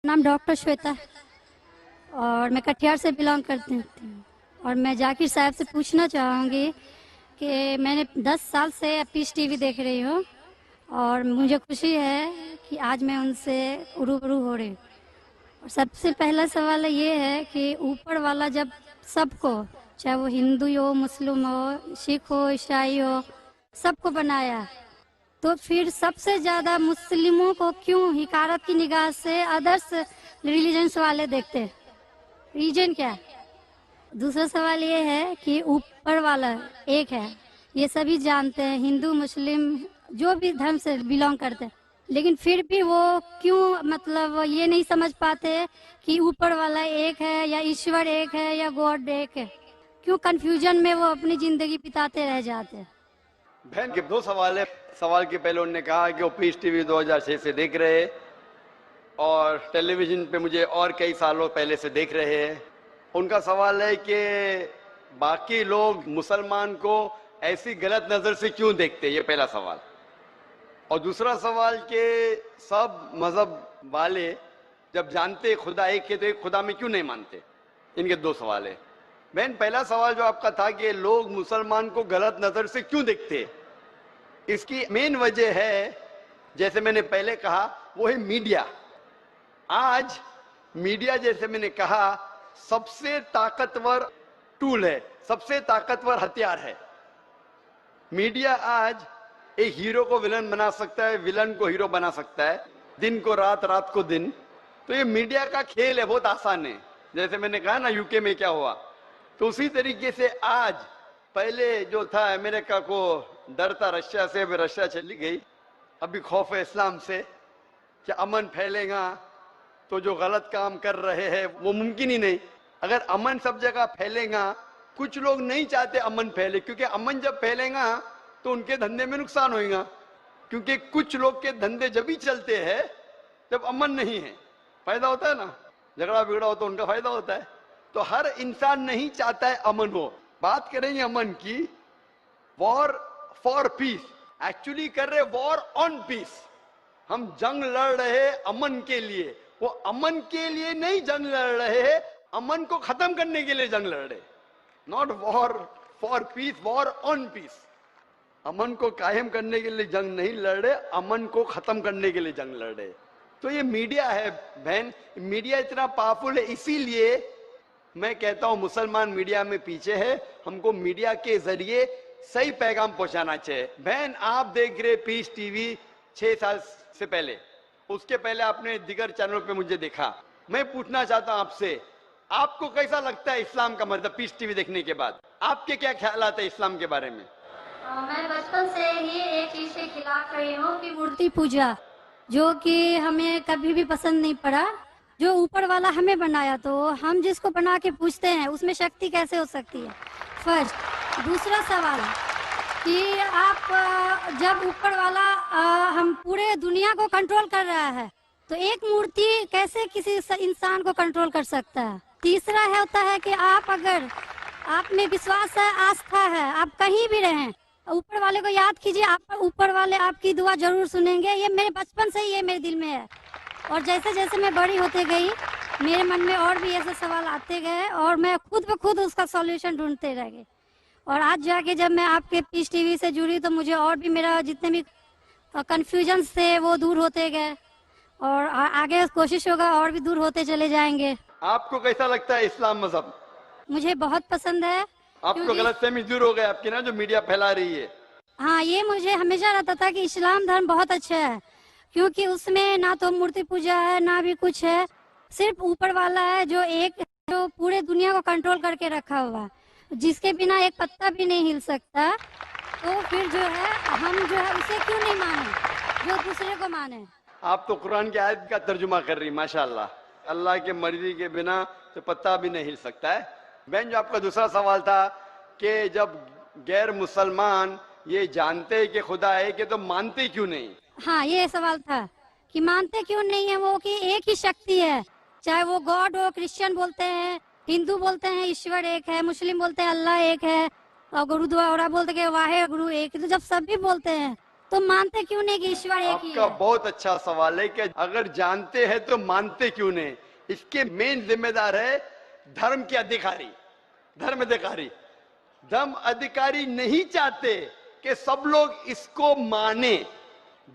नाम डॉक्टर श्वेता है और मैं कटिहार से बिलोंग करती हूँ। और मैं जाकिर साहब से पूछना चाहूँगी कि मैंने 10 साल से पीस टीवी देख रही हूँ और मुझे खुशी है कि आज मैं उनसे रूबरू हो रही हूँ। और सबसे पहला सवाल ये है कि ऊपर वाला जब सबको, चाहे वो हिंदू हो, मुस्लिम हो, सिख हो, ईसाई हो, सबको बनाया, तो फिर सबसे ज्यादा मुस्लिमों को क्यों हिकारत की निगाह से अदर्स रिलीजन्स वाले देखते? रीजन क्या है? दूसरा सवाल ये है कि ऊपर वाला एक है, ये सभी जानते हैं, हिंदू मुस्लिम जो भी धर्म से बिलोंग करते हैं, लेकिन फिर भी वो क्यों मतलब ये नहीं समझ पाते कि ऊपर वाला एक है या ईश्वर एक है या गॉड एक है? क्यों कंफ्यूजन में वो अपनी जिंदगी बिताते रह जाते हैं? बहन के दो सवाल है। सवाल के पहले उन्होंने कहा कि वो पीस टीवी 2006 से देख रहे हैं और टेलीविजन पे मुझे और कई सालों पहले से देख रहे हैं। उनका सवाल है कि बाकी लोग मुसलमान को ऐसी गलत नजर से क्यों देखते, ये पहला सवाल। और दूसरा सवाल कि सब मजहब वाले जब जानते खुदा एक है तो एक खुदा में क्यों नहीं मानते। इनके दो सवाल है। बहन, पहला सवाल जो आपका था कि लोग मुसलमान को गलत नजर से क्यों देखते, इसकी मेन वजह है, जैसे मैंने पहले कहा, वो है मीडिया। आज मीडिया, जैसे मैंने कहा, सबसे ताकतवर टूल है, सबसे ताकतवर हथियार है। मीडिया आज एक हीरो को विलन बना सकता है, विलन को हीरो बना सकता है, दिन को रात, रात को दिन। तो ये मीडिया का खेल है, बहुत आसान है। जैसे मैंने कहा ना यूके में क्या हुआ, तो उसी तरीके से आज पहले जो था अमेरिका को डर था रशिया से, अभी रशिया चली गई। अभी खौफ है इस्लाम से कि अमन फैलेगा तो जो गलत काम कर रहे हैं वो मुमकिन ही नहीं। अगर अमन सब जगह फैलेगा, कुछ लोग नहीं चाहते अमन फैले, क्योंकि अमन जब फैलेगा तो उनके धंधे में नुकसान होगा, क्योंकि कुछ लोग के धंधे जब ही चलते हैं जब अमन नहीं है। फायदा होता है ना, झगड़ा बिगड़ा हो तो उनका फायदा होता है। तो हर इंसान नहीं चाहता है अमन हो। बात करेंगे अमन की, वॉर फॉर पीस, एक्चुअली कर रहे वॉर ऑन पीस। हम जंग लड़ रहे अमन के लिए, वो अमन के लिए नहीं जंग लड़ रहे, अमन को खत्म करने के लिए जंग लड़ रहे। Not war for peace, war on peace. अमन को कायम करने के लिए जंग नहीं लड़ रहे, अमन को खत्म करने के लिए जंग लड़ रहे। तो ये मीडिया है बहन, मीडिया इतना पावरफुल है, इसीलिए मैं कहता हूं मुसलमान मीडिया में पीछे है। हमको मीडिया के जरिए सही पैगाम पहुंचाना चाहिए। बहन, आप देख रहे पीस टीवी 6 साल से पहले, उसके पहले आपने दिगर चैनलों पे मुझे देखा। मैं पूछना चाहता हूं आपसे, आपको कैसा लगता है इस्लाम का मतलब पीस टीवी देखने के बाद? आपके क्या ख्यालात है इस्लाम के बारे में? मैं बचपन से ही एक चीज के खिलाफ रही हूँ कि मूर्ति पूजा, जो कि हमें कभी भी पसंद नहीं पड़ा। जो ऊपर वाला हमें बनाया, तो हम जिसको बना के पूछते हैं उसमें शक्ति कैसे हो सकती है? फर्स्ट। दूसरा सवाल कि आप जब ऊपर वाला हम पूरे दुनिया को कंट्रोल कर रहा है, तो एक मूर्ति कैसे किसी इंसान को कंट्रोल कर सकता है? तीसरा है होता है कि आप अगर आप में विश्वास है, आस्था है, आप कहीं भी रहें, ऊपर वाले को याद कीजिए, आप ऊपर वाले आपकी दुआ जरूर सुनेंगे। ये मेरे बचपन से ही ये मेरे दिल में है, और जैसे जैसे मैं बड़ी होते गई मेरे मन में और भी ऐसे सवाल आते गए और मैं खुद ब खुद उसका सॉल्यूशन ढूंढते रह गई। और आज जाके जब मैं आपके पीस टीवी से जुड़ी तो मुझे और भी मेरा जितने भी कंफ्यूजन थे वो दूर होते गए, और आगे कोशिश होगा और भी दूर होते चले जाएंगे। आपको कैसा लगता है इस्लाम मजहब? मुझे बहुत पसंद है। आपको गलतफहमी दूर हो गई आपकी ना, जो मीडिया फैला रही है? हाँ, ये मुझे हमेशा रहता था कि इस्लाम धर्म बहुत अच्छा है, क्योंकि उसमें ना तो मूर्ति पूजा है ना भी कुछ है, सिर्फ ऊपर वाला है जो एक, जो पूरे दुनिया को कंट्रोल करके रखा हुआ है, जिसके बिना एक पत्ता भी नहीं हिल सकता। तो फिर जो है हम जो है उसे क्यों नहीं माने, जो दूसरे को माने। आप तो कुरान की आयत का तर्जुमा कर रही, माशाल्लाह। अल्लाह के मर्जी के बिना तो पत्ता भी नहीं हिल सकता है। बहन, जो आपका दूसरा सवाल था कि जब गैर मुसलमान ये जानते हैं कि खुदा है कि तो मानते क्यों नहीं? हाँ, ये सवाल था कि मानते क्यों नहीं है वो, कि एक ही शक्ति है, चाहे वो गॉड हो, क्रिश्चियन बोलते हैं, हिंदू बोलते हैं ईश्वर एक है, मुस्लिम बोलते हैं अल्लाह एक है, और गुरुद्वारा बोलते हैं वाहे गुरु एक है। तो जब सभी बोलते हैं तो मानते क्यों नहीं कि ईश्वर एक ही आपका है? बहुत अच्छा सवाल है कि अगर जानते हैं तो मानते क्यों नहीं। इसके मेन जिम्मेदार है धर्म के अधिकारी, धर्म अधिकारी। धर्म अधिकारी नहीं चाहते कि सब लोग इसको माने।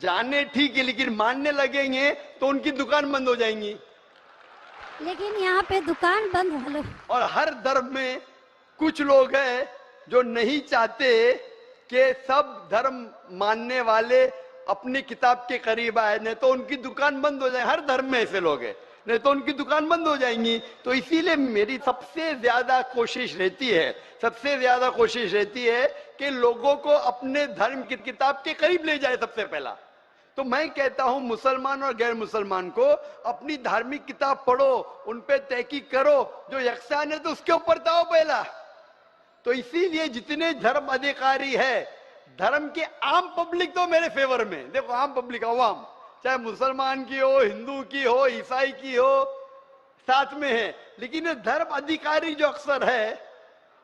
जाने ठीक है, लेकिन मानने लगेंगे तो उनकी दुकान बंद हो जाएंगी। लेकिन यहाँ पे दुकान बंद हेलो और हर धर्म में कुछ लोग हैं जो नहीं चाहते कि सब धर्म मानने वाले अपनी किताब के करीब आए, नहीं तो उनकी दुकान बंद हो जाए। हर धर्म में ऐसे लोग हैं, नहीं तो उनकी दुकान बंद हो जाएंगी। तो इसीलिए मेरी सबसे ज्यादा कोशिश रहती है कि लोगों को अपने धर्म की किताब के करीब ले जाए सबसे पहला। तो मैं कहता हूं मुसलमान और गैर मुसलमान को अपनी धार्मिक किताब पढ़ो, उन पे तहकीक करो, जो यकसान है तो उसके ऊपर जाओ पहला। तो इसीलिए जितने धर्म अधिकारी है, धर्म के आम पब्लिक तो मेरे फेवर में, देखो आम पब्लिक अवाम, चाहे मुसलमान की हो, हिंदू की हो, ईसाई की हो, साथ में है। लेकिन ये धर्म अधिकारी जो अक्सर है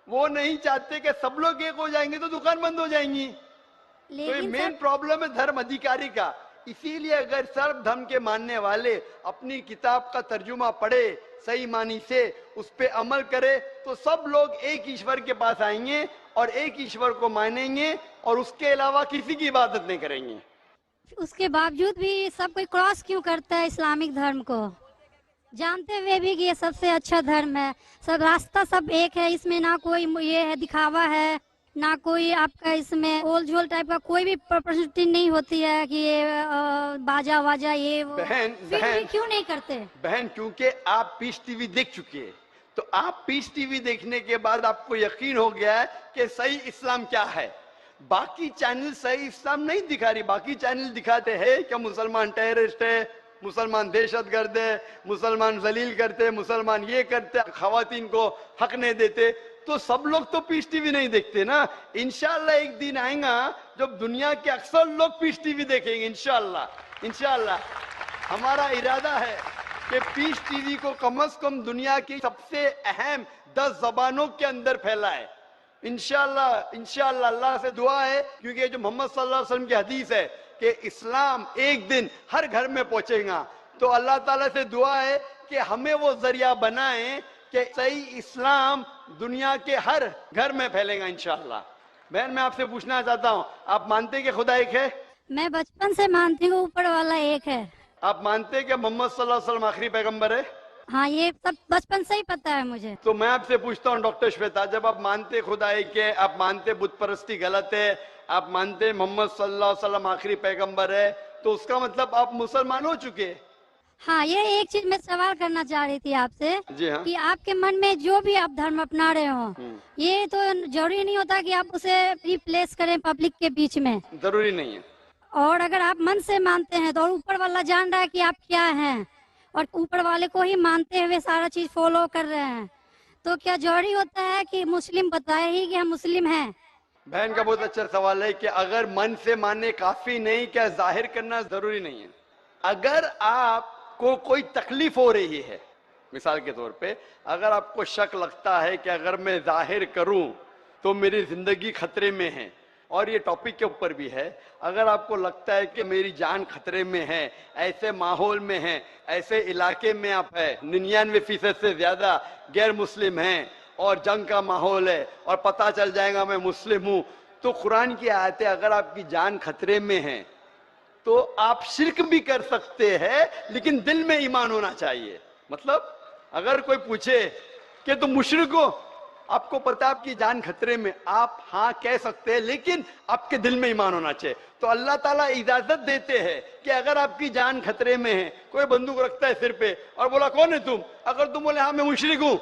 वो नहीं चाहते कि सब लोग एक हो जाएंगे तो दुकान बंद हो जाएंगी। तो ये लेकिन मेन सर प्रॉब्लम है धर्म अधिकारी का। इसीलिए अगर सर्व धर्म के मानने वाले अपनी किताब का तर्जुमा पढ़े, सही मानी से उस पे अमल करे, तो सब लोग एक ईश्वर के पास आएंगे और एक ईश्वर को मानेंगे और उसके अलावा किसी की इबादत नहीं करेंगे। उसके बावजूद भी सब कोई क्रॉस क्यों करता है इस्लामिक धर्म को, जानते हुए भी कि ये सबसे अच्छा धर्म है, सब रास्ता सब एक है, इसमें ना कोई ये है दिखावा है, ना कोई आपका इसमें ओल झोल टाइप का कोई भी प्रॉपर्टी नहीं होती है कि ये बाजा वाजा ये वो। बहन फिर भी बहन क्यों नहीं करते? बहन, क्योंकि आप पीस टीवी देख चुके हैं, तो आप पीस टीवी देखने के बाद आपको यकीन हो गया है कि सही इस्लाम क्या है। बाकी चैनल सही इस्लाम नहीं दिखा रही। बाकी चैनल दिखाते हैं कि मुसलमान टेररिस्ट है, मुसलमान दहशतगर्द है, मुसलमान जलील करते, मुसलमान ये करते, खवातीन को हक नहीं देते। तो सब लोग तो पीस टीवी नहीं देखते ना। इंशाल्लाह एक दिन आएगा जब दुनिया के अक्सर लोग पीस टीवी देखेंगे। इंशाल्लाह हमारा इरादा है कि पीस टीवी को कम से कम दुनिया की सबसे अहम 10 जबानों के अंदर फैलाए। इंशाल्लाह अल्लाह से दुआ है, क्योंकि जो मोहम्मद सल्लल्लाहु अलैहि वसल्लम की हदीस है कि इस्लाम एक दिन हर घर में पहुंचेगा। तो अल्लाह ताला से दुआ है कि हमें वो जरिया बनाए कि सही इस्लाम दुनिया के हर घर में फैलेगा इंशाल्लाह। बहन, मैं आपसे पूछना चाहता हूँ, आप मानते हैं कि खुदा एक है? मैं बचपन से मानती हूँ ऊपर वाला एक है। आप मानते हैं कि मोहम्मद सल्लल्लाहु अलैहि वसल्लम आखिरी पैगंबर है? हाँ, ये सब बचपन से ही पता है मुझे। तो मैं आपसे पूछता हूँ डॉक्टर श्वेता, जब आप मानते खुदा एक है, आप मानते बुत परस्ती गलत है, आप मानते मोहम्मद सल्लल्लाहु अलैहि वसल्लम आखिरी पैगंबर है, तो उसका मतलब आप मुसलमान हो चुके हैं। हाँ, ये एक चीज मैं सवाल करना चाह रही थी आपसे जी हाँ। कि आपके मन में जो भी आप धर्म अपना रहे हो, ये तो जरूरी नहीं होता कि आप उसे रिप्लेस करें पब्लिक के बीच में। जरूरी नहीं है। और अगर आप मन से मानते हैं तो और ऊपर वाला जान रहा है कि आप क्या हैं और ऊपर वाले को ही मानते हुए सारा चीज फॉलो कर रहे हैं, तो क्या जरूरी होता है कि मुस्लिम बताए ही कि हम मुस्लिम हैं? बहन का बहुत अच्छा सवाल है कि अगर मन से मानने काफी नहीं, क्या जाहिर करना जरूरी नहीं है? अगर आपको कोई तकलीफ हो रही है, मिसाल के तौर पे अगर आपको शक लगता है कि अगर मैं जाहिर करूं तो मेरी जिंदगी खतरे में है, और ये टॉपिक के ऊपर भी है, अगर आपको लगता है कि मेरी जान खतरे में है, ऐसे माहौल में है, ऐसे इलाके में आप है, 99% से ज्यादा गैर मुस्लिम हैं और जंग का माहौल है और पता चल जाएगा मैं मुस्लिम हूं, तो कुरान की आयतें, अगर आपकी जान खतरे में है तो आप शिर्क भी कर सकते हैं, लेकिन दिल में ईमान होना चाहिए। मतलब अगर कोई पूछे कि तुम मुशरिक हो, आपको पता है आपकी जान खतरे में, आप हाँ कह सकते हैं, लेकिन आपके दिल में ईमान होना चाहिए। तो अल्लाह ताला इजाजत देते हैं कि अगर आपकी जान खतरे में है, कोई बंदूक रखता है सिर पे और बोला कौन है तुम, अगर तुम बोले हाँ मैं मुशरिक हूं,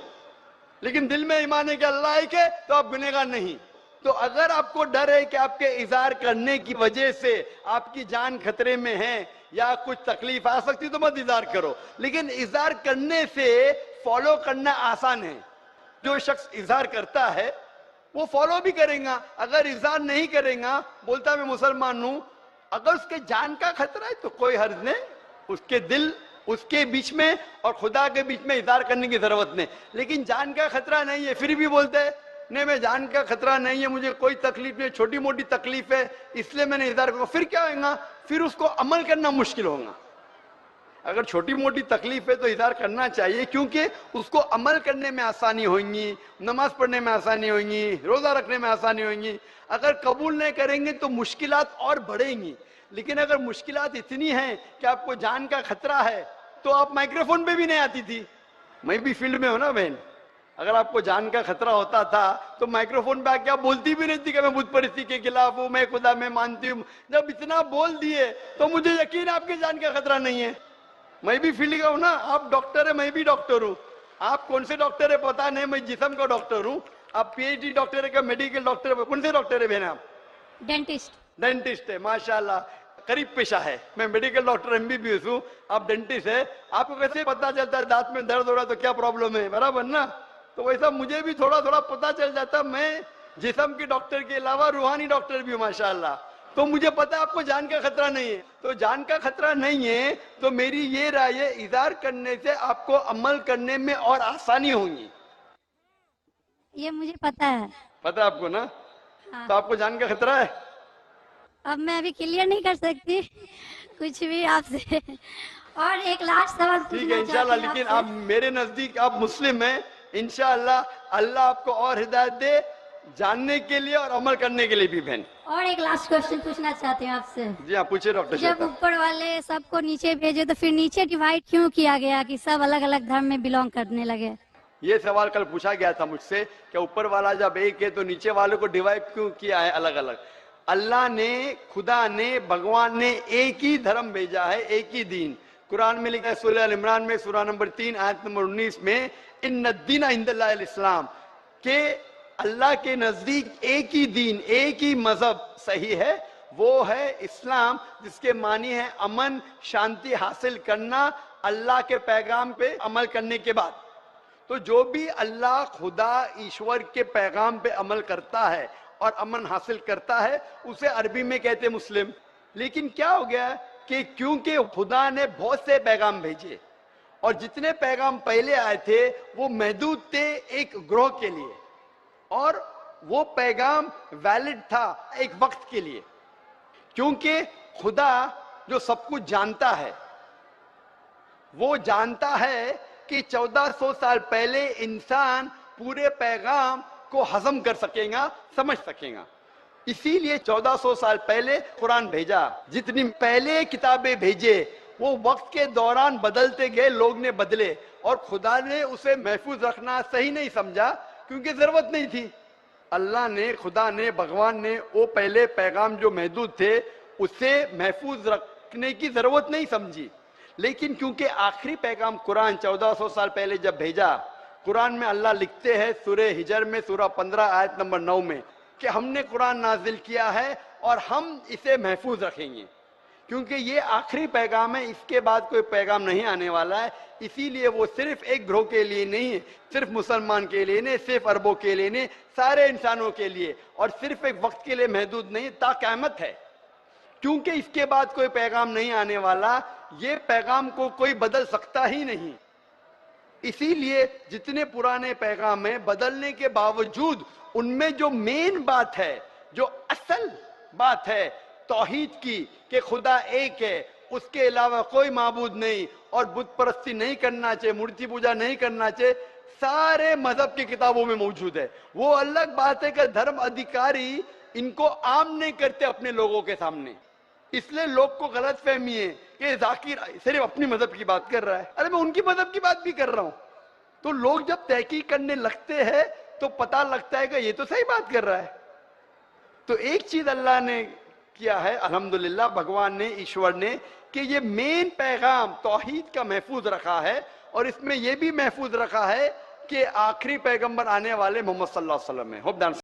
लेकिन दिल में ईमान है कि अल्लाह एक है, तो आप गुनहगार नहीं। तो अगर आपको डर है कि आपके इज़हार करने की वजह से आपकी जान खतरे में है या कुछ तकलीफ आ सकती, तो मत इज़हार करो। लेकिन इज़हार करने से फॉलो करना आसान है। जो शख्स इज़हार करता है वो फॉलो भी करेगा। अगर इज़हार नहीं करेगा, बोलता मैं मुसलमान हूं, अगर उसके जान का खतरा है तो कोई हर्ज नहीं, उसके दिल उसके बीच में और खुदा के बीच में इज़हार करने की जरूरत नहीं। लेकिन जान का खतरा नहीं है फिर भी बोलते है نہیں میں جان کا خطرہ نہیں ہے, مجھے کوئی تکلیف نہیں, چھوٹی موٹی تکلیف ہے اس لیے میں نے اظہار کروں, پھر کیا ہوگا, پھر اس کو عمل کرنا مشکل ہوگا. اگر چھوٹی موٹی تکلیف ہے تو اظہار کرنا چاہیے, کیونکہ اس کو عمل کرنے میں آسانی ہوگی, نماز پڑھنے میں آسانی ہوگی, روزہ رکھنے میں آسانی ہوگی. اگر قبول نہیں کریں گے تو مشکلات اور بڑھیں گی. لیکن اگر مشکلات اتنی ہیں کہ آپ کو جان کا خطرہ ہے تو آپ مائکرو فون پہ بھی نہیں آتی تھی. میں بھی فیلڈ میں ہوں نا بہن, اگر آپ کو جان کا خطرہ ہوتا تھا تو مائکرو فون پہ آ کے آپ بولتی بھی نہیں تھی کہ میں بت پرستی کے خلاف ہوں, میں خدا میں مانتی ہوں. جب اتنا بول دیے تو مجھے یقین ہے آپ کی جان کا خطرہ نہیں ہے. میں بھی فیلڈ کا ہوں نا, آپ ڈاکٹر ہے, میں بھی ڈاکٹر ہوں. آپ کون سے ڈاکٹر ہے پتا نہیں, میں جسم کا ڈاکٹر ہوں. آپ پی ایچ ڈی ڈاکٹر ہے کہ میڈیکل ڈاکٹر ہے, کون سے ڈاکٹر ہے بہن آپ؟ ڈینٹسٹ. ڈینٹسٹ ہے, ماشاءاللہ قریب پیشہ ہے. میں medical doctor M B B S ہوں, آپ ڈینٹسٹ ہے. آپ کو کیسے پتا چلتا ہے دانت میں درد ہو رہا تو کیا پرابلم ہے, برابر نا؟ تو ویسا مجھے بھی تھوڑا تھوڑا پتا چل جاتا. میں جسم کے ڈاکٹر کے علاوہ روحانی ڈاکٹر بھی ہوں ماشاءاللہ. تو مجھے پتا آپ کو جان کا خطرہ نہیں ہے. تو جان کا خطرہ نہیں ہے تو میری یہ رائے ہے, اظہار کرنے سے آپ کو عمل کرنے میں اور آسانی ہوگی. یہ مجھے پتا ہے. پتا آپ کو نا؟ ہاں. تو آپ کو جان کا خطرہ ہے؟ اب میں ابھی کلیئر نہیں کر سکتی کچھ بھی آپ سے. اور ایک لاسٹ سوال ٹھیک ہے پوچھنا انشاءاللہ, چاہتی ہوں لیکن آپ آپ میرے نزدیک آپ مسلم ہیں. انشاءاللہ اللہ آپ کو اور ہدایت دے جاننے کے لیے اور عمل کرنے کے لیے بھی بہن. اور ایک لاسٹ کوشچن پوچھنا چاہتی ہوں آپ سے. جی ہاں پوچھے ڈاکٹر جب شیخ. اوپر والے سب کو نیچے بھیجے تو پھر نیچے ڈیوائڈ کیوں کیا گیا کہ سب الگ الگ دھرم میں بلونگ کرنے لگے؟ یہ سوال کل پوچھا گیا تھا مجھ سے کہ اوپر والا جب ایک ہے تو نیچے والوں کو ڈیوائڈ کیوں کیا ہے الگ الگ. اللہ نے, خدا نے, بھگوان نے ایک ہی دھرم بھیجا ہے, ایک ہی دین. قرآن میں لکھا ہے سورہ ال عمران میں سورہ نمبر 3 آیت نمبر 19 میں, ان الدین عند اللہ الاسلام, کہ اللہ کے نزدیک ایک ہی دین, ایک ہی مذہب صحیح ہے, وہ ہے اسلام, جس کے معنی ہے امن شانتی حاصل کرنا اللہ کے پیغام پہ عمل کرنے کے بعد. تو جو بھی اللہ خدا ایشور کے پیغام پہ عمل کرتا ہے اور امن حاصل کرتا ہے اسے عربی میں کہتے مسلم. لیکن کیا ہو گیا کہ کیونکہ خدا نے بہت سے پیغام بھیجے اور جتنے پیغام پہلے آئے تھے وہ محدود تھے ایک گروہ کے لیے, اور وہ پیغام ویلڈ تھا ایک وقت کے لیے. کیونکہ خدا جو سب کچھ جانتا ہے, وہ جانتا ہے کہ 1400 سال پہلے انسان پورے پیغام کو ہضم کر سکے گا, سمجھ سکے گا. اسی لیے 1400 سال پہلے قرآن بھیجا. جتنی پہلے کتابیں بھیجے وہ وقت کے دوران بدلتے گئے, لوگ نے بدلے, اور خدا نے اسے محفوظ رکھنا صحیح نہیں سمجھا کیونکہ ضرورت نہیں تھی. اللہ نے, خدا نے, بھگوان نے وہ پہلے پیغام جو محدود تھے اسے محفوظ رکھنے کی ضرورت نہیں سمجھی. لیکن کیونکہ آخری پیغام قرآن 1400 سال پہلے جب بھیجا, قرآن میں اللہ لکھتے ہیں سورہ ہجر میں سورہ 15 آیت نمبر 9 میں کہ ہم نے قرآن نازل کیا ہے اور ہم اسے محفوظ رکھیں گے, کیونکہ یہ آخری پیغام ہے, اس کے بعد کوئی پیغام نہیں آنے والا ہے. اسی لیے وہ صرف ایک گروہ کے لیے نہیں, صرف مسلمان کے لیے نہیں, صرف عربوں کے لیے نہیں, سارے انسانوں کے لیے, اور صرف ایک وقت کے لیے محدود نہیں, تا قیامت ہے. کیونکہ اس کے بعد کوئی پیغام نہیں آنے والا, یہ پیغام کو کوئی بدل سکتا ہی نہیں. اسی لیے جتنے پرانے پیغام ہیں بدلنے کے باوجود ان میں جو مین بات ہے, جو اصل بات ہے توحید کی, کہ خدا ایک ہے, اس کے علاوہ کوئی معبود نہیں, اور بت پرستی نہیں کرنا چاہیے, مورتی پوجا نہیں کرنا چاہیے, سارے مذہب کی کتابوں میں موجود ہے. وہ الگ بات ہے کہ دھرم ادھیکاری ان کو عام نہیں کرتے اپنے لوگوں کے سامنے. اس لیے لوگ کو غلط فہمی ہے کہ ذاکر صرف اپنی مذہب کی بات کر رہا ہے. ارے میں ان کی مذہب کی بات بھی کر رہا ہوں. تو لوگ جب تحقیق کرنے لگتے ہیں تو پتہ لگتا ہے کہ یہ تو صحیح بات کر رہا ہے. تو ایک چیز اللہ نے کیا ہے الحمدللہ, بھگوان نے, ایشور نے, کہ یہ مین پیغام توحید کا محفوظ رکھا ہے, اور اس میں یہ بھی محفوظ رکھا ہے کہ آخری پیغمبر آنے والے محمد صلی اللہ علیہ وسلم ہے.